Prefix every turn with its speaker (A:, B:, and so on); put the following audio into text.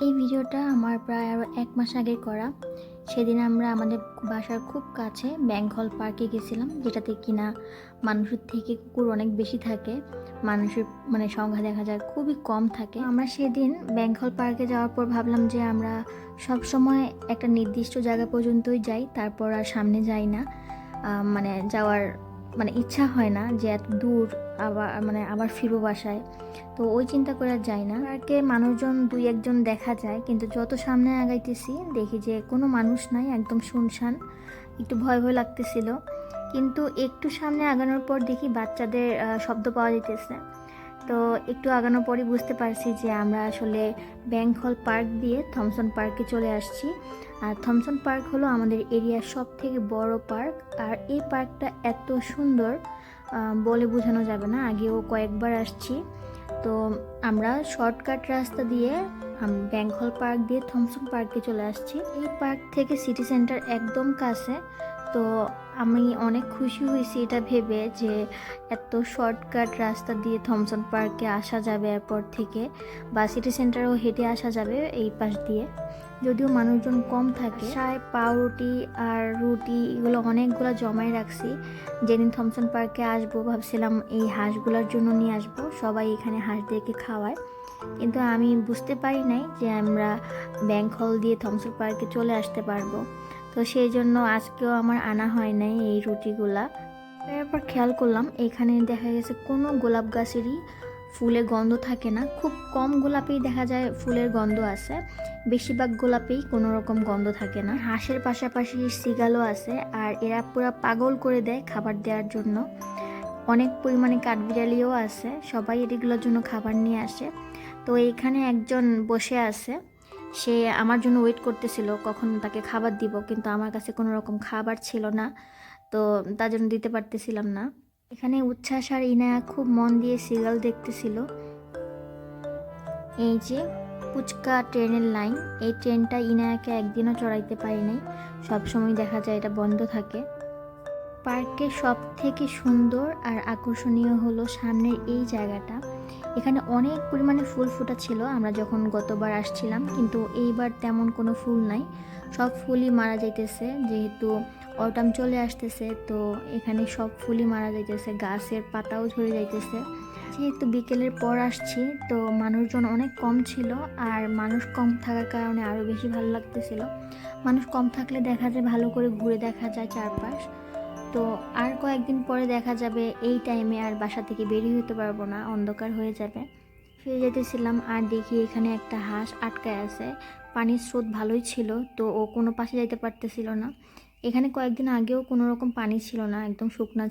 A: এই ভিডিওটা আমার প্রায় আরও ১ মাস আগে করা। সেদিন আমরা আমাদের বাসার খুব কাছে ব্যাংক হল পার্কে গেছিলাম, যেটাতে কিনা মানুষের থেকে কুকুর অনেক বেশি থাকে। মানুষের সংখ্যা দেখা যায় খুবই কম থাকে। আমরা সেদিন ব্যাংক হল পার্কে যাওয়ার পর ভাবলাম যে আমরা সব সময় একটা নির্দিষ্ট জায়গা পর্যন্তই যাই, তারপর আর সামনে যাই না। যাওয়ার ইচ্ছা হয় না যে এত দূর আবার ফিরবো বাসায়। তো ওই চিন্তা করে আর যাই না। পার্কে মানুষজন ২-১ জন দেখা যায়, কিন্তু যত সামনে আগাইতেছি দেখি যে কোনো মানুষ নাই, একদম শুনশান। একটু ভয় ভয় লাগতেছিল, কিন্তু একটু সামনে আগানোর পর দেখি বাচ্চাদের শব্দ পাওয়া যেতেছে। তো একটু আগানোর পরই বুঝতে পারছি যে আমরা আসলে ব্যাংক হল পার্ক দিয়ে থমসন পার্কে চলে আসছি। আর থমসন পার্ক হলো আমাদের এরিয়ার সব থেকে বড় পার্ক। আর এই পার্কটা এত সুন্দর বলে বোঝানো যাবে না। আগেও কয়েকবার আসছি। তো আমরা শর্টকাট রাস্তা দিয়ে ব্যাংক হল পার্ক দিয়ে থমসন পার্কে চলে আসছি। এই পার্ক থেকে সিটি সেন্টার একদম কাছে। তো আমি অনেক খুশি হয়েছি এটা ভেবে যে এত শর্টকাট রাস্তা দিয়ে থমসন পার্কে আসা যাবে এয়ারপোর্ট থেকে, বা সিটি সেন্টারেও হেঁটে আসা যাবে এই পাশ দিয়ে। যদিও মানুষজন কম থাকে। পাউরুটি আর রুটি এগুলো অনেকগুলো জমাই রাখছি। যেদিন থমসন পার্কে আসবো ভাবছিলাম এই হাঁসগুলোর জন্য নিয়ে আসবো, সবাই এখানে হাঁসদেরকে খাওয়ায়। কিন্তু আমি বুঝতে পারি নাই যে আমরা ব্যাংক হল দিয়ে থমসন পার্কে চলে আসতে পারবো। তো সেই জন্য আজকেও আমার আনা হয় নাই এই রুটিগুলা। এরপর খেয়াল করলাম এখানে দেখা গেছে কোনো গোলাপ গাছেরই ফুলে গন্ধ থাকে না। খুব কম গোলাপেই দেখা যায় ফুলের গন্ধ আছে, বেশিরভাগ গোলাপেই কোনো রকম গন্ধ থাকে না। হাঁসের পাশাপাশি সিগালও আছে, আর এরা পুরো পাগল করে দেয় খাবার দেওয়ার জন্য। অনেক পরিমাণে কাঠবিড়ালিও আছে, সবাই এগুলোর জন্য খাবার নিয়ে আসে। তো এইখানে একজন বসে আছে, সে আমার জন্য ওয়েট করতেছিল কখন তাকে খাবার দিব, কিন্তু আমার কাছে কোনো রকম খাবার ছিল না, তো তার জন্য দিতে পারতেছিলাম না। এখানে উচ্ছ্বাস আর ইনায়া খুব মন দিয়ে সিরিয়াল দেখতেছিল। এই যে পুচকা ট্রেনের লাইন, এই ট্রেনটা ইনায়াকে একদিনও চড়াইতে পারি নাই, সবসময় দেখা যায় এটা বন্ধ থাকে। পার্কের সব থেকে সুন্দর আর আকর্ষণীয় হলো সামনের এই জায়গাটা। এখানে অনেক পরিমাণে ফুল ফুটা ছিল আমরা যখন গতবার আসছিলাম, কিন্তু এইবার তেমন কোনো ফুল নাই। সব ফুলই মারা যাইতেছে, যেহেতু অটাম চলে আসতেছে। তো এখানে সব ফুলই মারা যাইতেছে, গাছের পাতাও ঝরে যাইতেছে। যেহেতু বিকেলের পর আসছি, তো মানুষজন অনেক কম ছিল। আর মানুষ কম থাকার কারণে আরও বেশি ভালো লাগতেছিল। মানুষ কম থাকলে দেখা যায় ভালো করে ঘুরে দেখা যায় চারপাশ। তো আর কয়েকদিন পরে দেখা যাবে এই টাইমে আর বাসা থেকে বেরিয়ে হতে পারবো না, অন্ধকার হয়ে যাবে। ফিরে যেতেছিলাম আর দেখি এখানে একটা হাঁস আটকায় আছে। পানির স্রোত ভালোই ছিল, তো ও কোনো পাশে যাইতে পারতেছিল না। এখানে কয়েকদিন আগেও কোনো রকম পানি ছিল না, একদম শুকনা ছিল।